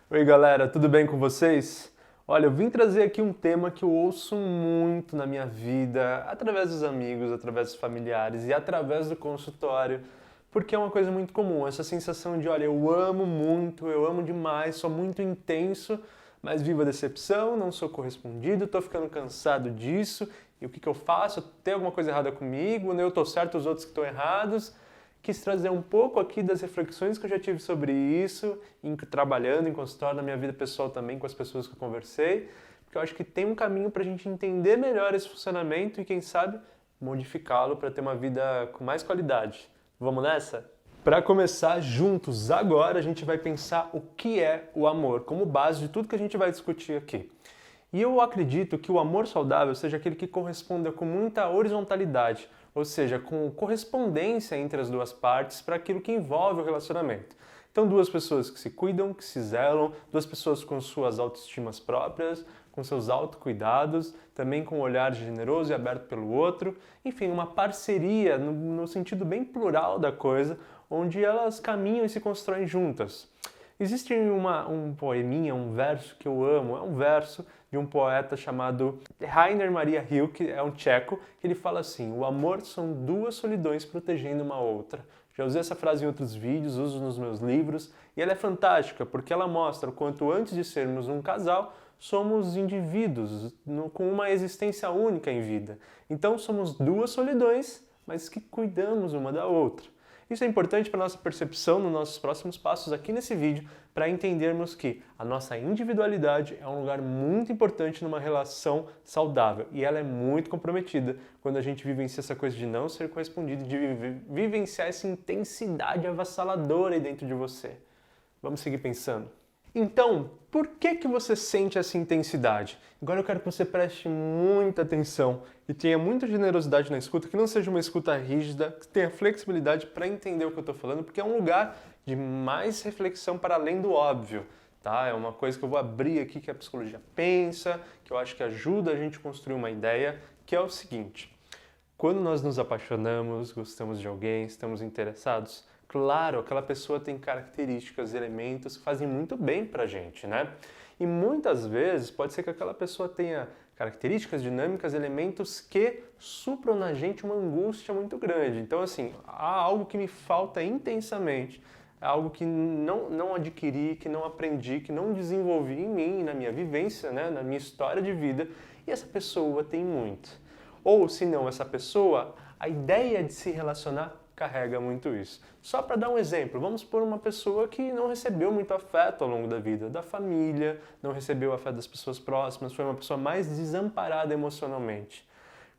Oi galera, tudo bem com vocês? Olha, eu vim trazer aqui um tema que eu ouço muito na minha vida, através dos amigos, através dos familiares e através do consultório, porque é uma coisa muito comum, essa sensação de, olha, eu amo muito, eu amo demais, sou muito intenso, mas vivo a decepção, não sou correspondido, tô ficando cansado disso, e o que eu faço? Tem alguma coisa errada comigo? Eu tô certo, os outros que estão errados? Quis trazer um pouco aqui das reflexões que eu já tive sobre isso, trabalhando em consultório, na minha vida pessoal também, com as pessoas que eu conversei, porque eu acho que tem um caminho para a gente entender melhor esse funcionamento e, quem sabe, modificá-lo para ter uma vida com mais qualidade. Vamos nessa? Para começar juntos agora, a gente vai pensar o que é o amor, como base de tudo que a gente vai discutir aqui. E eu acredito que o amor saudável seja aquele que corresponda com muita horizontalidade, ou seja, com correspondência entre as duas partes para aquilo que envolve o relacionamento. Então, duas pessoas que se cuidam, que se zelam, duas pessoas com suas autoestimas próprias, com seus autocuidados, também com um olhar generoso e aberto pelo outro. Enfim, uma parceria no sentido bem plural da coisa, onde elas caminham e se constroem juntas. Existe um poeminha, um verso que eu amo, é um verso de um poeta chamado Rainer Maria Rilke, é um tcheco, que ele fala assim: o amor são duas solidões protegendo uma outra. Já usei essa frase em outros vídeos, uso nos meus livros, e ela é fantástica porque ela mostra o quanto antes de sermos um casal, somos indivíduos com uma existência única em vida. Então somos duas solidões, mas que cuidamos uma da outra. Isso é importante para a nossa percepção nos nossos próximos passos aqui nesse vídeo, para entendermos que a nossa individualidade é um lugar muito importante numa relação saudável e ela é muito comprometida quando a gente vivencia essa coisa de não ser correspondido, de vivenciar essa intensidade avassaladora aí dentro de você. Vamos seguir pensando. Então, por que você sente essa intensidade? Agora eu quero que você preste muita atenção e tenha muita generosidade na escuta, que não seja uma escuta rígida, que tenha flexibilidade para entender o que eu estou falando, porque é um lugar de mais reflexão para além do óbvio, tá? É uma coisa que eu vou abrir aqui que a psicologia pensa, que eu acho que ajuda a gente a construir uma ideia, que é o seguinte: quando nós nos apaixonamos, gostamos de alguém, estamos interessados, claro, aquela pessoa tem características, elementos que fazem muito bem pra gente, né? E muitas vezes pode ser que aquela pessoa tenha características, dinâmicas, elementos que supram na gente uma angústia muito grande. Então, assim, há algo que me falta intensamente, algo que não adquiri, que não aprendi, que não desenvolvi em mim, na minha vivência, né, na minha história de vida, e essa pessoa tem muito. Ou, se não, essa pessoa, a ideia de se relacionar carrega muito isso. Só para dar um exemplo, vamos por uma pessoa que não recebeu muito afeto ao longo da vida, da família, não recebeu o afeto das pessoas próximas, foi uma pessoa mais desamparada emocionalmente.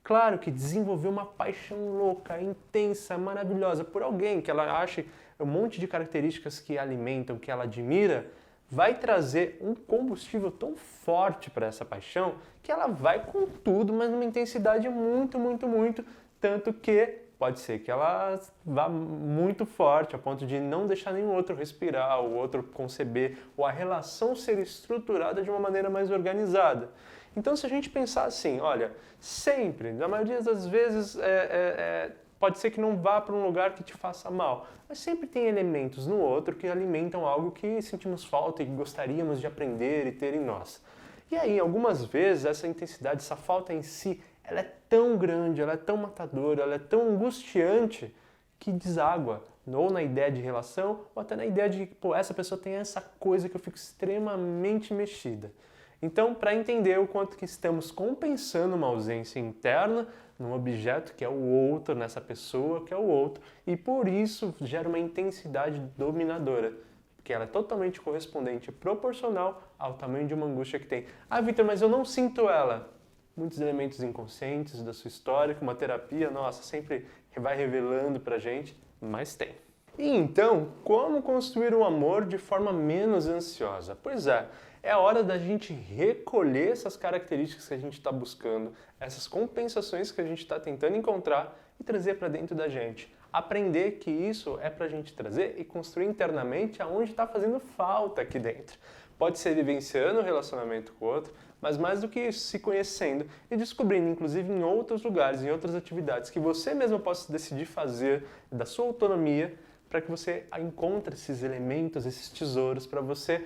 Claro que desenvolveu uma paixão louca, intensa, maravilhosa por alguém que ela acha um monte de características que a alimentam, que ela admira, vai trazer um combustível tão forte para essa paixão que ela vai com tudo, mas numa intensidade muito, muito, muito, tanto que pode ser que ela vá muito forte, a ponto de não deixar nenhum outro respirar, o outro conceber, ou a relação ser estruturada de uma maneira mais organizada. Então, se a gente pensar assim, olha, sempre, na maioria das vezes, pode ser que não vá para um lugar que te faça mal, mas sempre tem elementos no outro que alimentam algo que sentimos falta e que gostaríamos de aprender e ter em nós. E aí, algumas vezes, essa intensidade, essa falta em si, ela é tão grande, ela é tão matadora, ela é tão angustiante que deságua ou na ideia de relação ou até na ideia de que, pô, essa pessoa tem essa coisa que eu fico extremamente mexida. Então, para entender o quanto que estamos compensando uma ausência interna num objeto que é o outro, nessa pessoa que é o outro, e por isso gera uma intensidade dominadora, porque ela é totalmente correspondente e proporcional ao tamanho de uma angústia que tem. Ah, Victor, mas eu não sinto ela. Muitos elementos inconscientes da sua história, que uma terapia, nossa, sempre vai revelando pra gente, mas tem. E então, como construir um amor de forma menos ansiosa? Pois é a hora da gente recolher essas características que a gente está buscando, essas compensações que a gente está tentando encontrar e trazer para dentro da gente. Aprender que isso é para a gente trazer e construir internamente aonde está fazendo falta aqui dentro. Pode ser vivenciando o relacionamento com o outro, mas mais do que isso, se conhecendo e descobrindo, inclusive em outros lugares, em outras atividades, que você mesmo possa decidir fazer da sua autonomia, para que você encontre esses elementos, esses tesouros, para você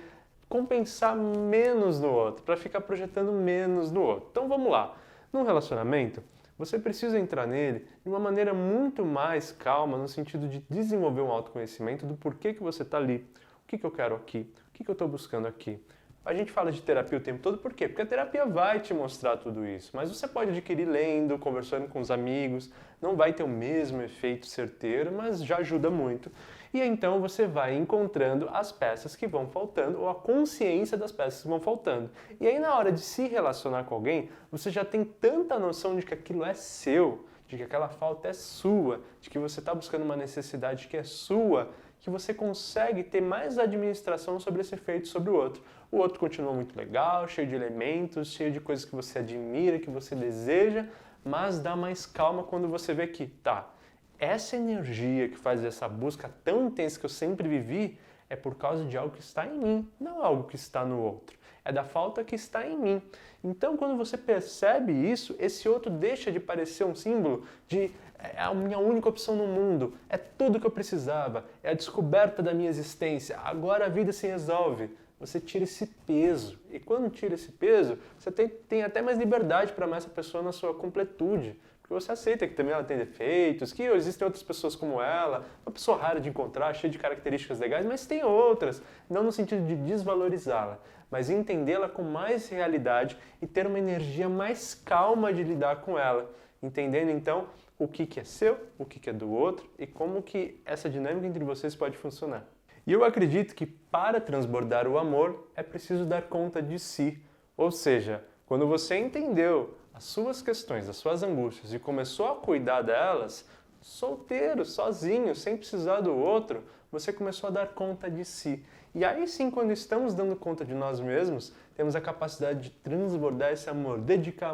compensar menos no outro, para ficar projetando menos no outro. Então vamos lá. Num relacionamento, você precisa entrar nele de uma maneira muito mais calma, no sentido de desenvolver um autoconhecimento do porquê que você está ali, o que eu quero aqui, o que eu estou buscando aqui. A gente fala de terapia o tempo todo, por quê? Porque a terapia vai te mostrar tudo isso, mas você pode adquirir lendo, conversando com os amigos, não vai ter o mesmo efeito certeiro, mas já ajuda muito. E então você vai encontrando as peças que vão faltando, ou a consciência das peças que vão faltando. E aí na hora de se relacionar com alguém, você já tem tanta noção de que aquilo é seu, de que aquela falta é sua, de que você está buscando uma necessidade que é sua, que você consegue ter mais administração sobre esse efeito sobre o outro. O outro continua muito legal, cheio de elementos, cheio de coisas que você admira, que você deseja, mas dá mais calma quando você vê que, tá, essa energia que faz essa busca tão intensa que eu sempre vivi é por causa de algo que está em mim, não algo que está no outro. É da falta que está em mim. Então, quando você percebe isso, esse outro deixa de parecer um símbolo de é a minha única opção no mundo, é tudo que eu precisava, é a descoberta da minha existência, agora a vida se resolve. Você tira esse peso. E quando tira esse peso, você tem até mais liberdade para amar essa pessoa na sua completude. Porque você aceita que também ela tem defeitos, que existem outras pessoas como ela, uma pessoa rara de encontrar, cheia de características legais, mas tem outras. Não no sentido de desvalorizá-la, mas entendê-la com mais realidade e ter uma energia mais calma de lidar com ela. Entendendo então o que é seu, o que é do outro e como que essa dinâmica entre vocês pode funcionar. E eu acredito que para transbordar o amor é preciso dar conta de si. Ou seja, quando você entendeu as suas questões, as suas angústias e começou a cuidar delas, solteiro, sozinho, sem precisar do outro, você começou a dar conta de si. E aí sim, quando estamos dando conta de nós mesmos, temos a capacidade de transbordar esse amor, dedicar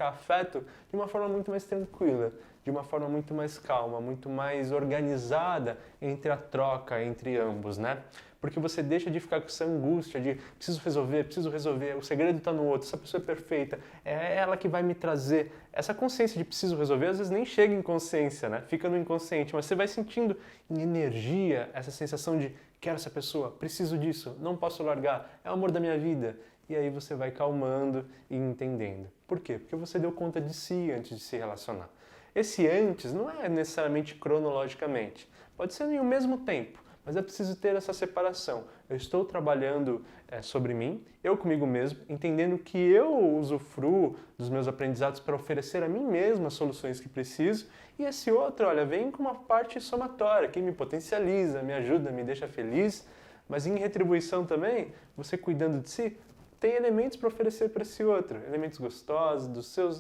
afeto de uma forma muito mais tranquila, de uma forma muito mais calma, muito mais organizada entre a troca entre ambos, né? Porque você deixa de ficar com essa angústia de preciso resolver, o segredo está no outro, essa pessoa é perfeita, é ela que vai me trazer. Essa consciência de preciso resolver às vezes nem chega em consciência, né? Fica no inconsciente, mas você vai sentindo em energia essa sensação de quero essa pessoa, preciso disso, não posso largar, é o amor da minha vida. E aí você vai calmando e entendendo. Por quê? Porque você deu conta de si antes de se relacionar. Esse antes não é necessariamente cronologicamente, pode ser em um mesmo tempo, mas é preciso ter essa separação. Eu estou trabalhando sobre mim, eu comigo mesmo, entendendo que eu usufruo dos meus aprendizados para oferecer a mim mesmo as soluções que preciso, e esse outro, olha, vem com uma parte somatória, que me potencializa, me ajuda, me deixa feliz, mas em retribuição também, você cuidando de si, tem elementos para oferecer para esse outro, elementos gostosos,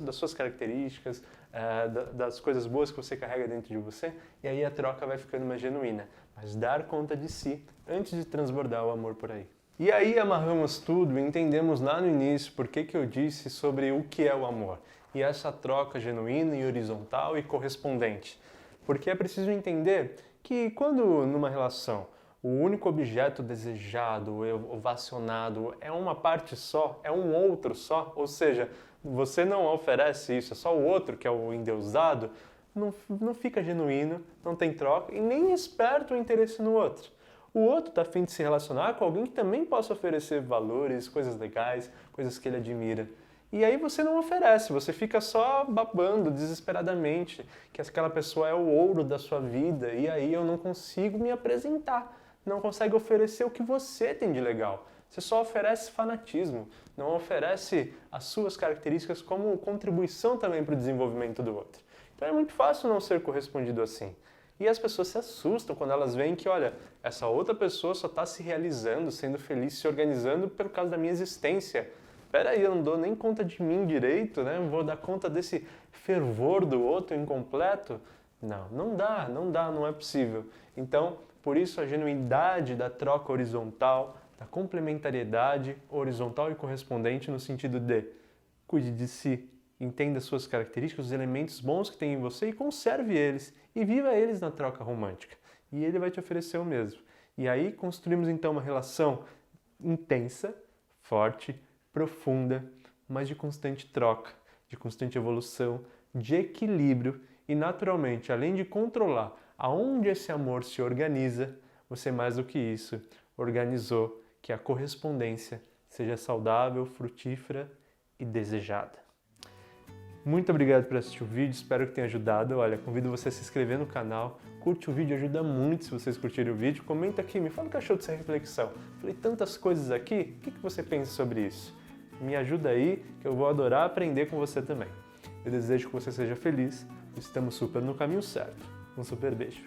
das suas características, das coisas boas que você carrega dentro de você, e aí a troca vai ficando mais genuína. Mas dar conta de si antes de transbordar o amor por aí. E aí amarramos tudo e entendemos lá no início por que eu disse sobre o que é o amor. E essa troca genuína e horizontal e correspondente. Porque é preciso entender que quando numa relação o único objeto desejado, ovacionado, é uma parte só, é um outro só, ou seja, você não oferece isso, é só o outro que é o endeusado, não fica genuíno, não tem troca e nem esperta o interesse no outro. O outro está a fim de se relacionar com alguém que também possa oferecer valores, coisas legais, coisas que ele admira. E aí você não oferece, você fica só babando desesperadamente que aquela pessoa é o ouro da sua vida e aí eu não consigo me apresentar. Não consegue oferecer o que você tem de legal. Você só oferece fanatismo, não oferece as suas características como contribuição também para o desenvolvimento do outro. Então é muito fácil não ser correspondido assim. E as pessoas se assustam quando elas veem que, olha, essa outra pessoa só está se realizando, sendo feliz, se organizando por causa da minha existência. Peraí, eu não dou nem conta de mim direito, né? Vou dar conta desse fervor do outro incompleto? Não dá, não é possível. Então, por isso a genuinidade da troca horizontal, da complementariedade horizontal e correspondente no sentido de cuide de si, entenda suas características, os elementos bons que tem em você e conserve eles e viva eles na troca romântica. E ele vai te oferecer o mesmo. E aí construímos então uma relação intensa, forte, profunda, mas de constante troca, de constante evolução, de equilíbrio e naturalmente, além de controlar aonde esse amor se organiza, você mais do que isso organizou que a correspondência seja saudável, frutífera e desejada. Muito obrigado por assistir o vídeo, espero que tenha ajudado. Olha, convido você a se inscrever no canal, curte o vídeo, ajuda muito se vocês curtirem o vídeo. Comenta aqui, me fala o que achou dessa reflexão. Falei tantas coisas aqui, o que você pensa sobre isso? Me ajuda aí, que eu vou adorar aprender com você também. Eu desejo que você seja feliz, estamos super no caminho certo. Um super beijo.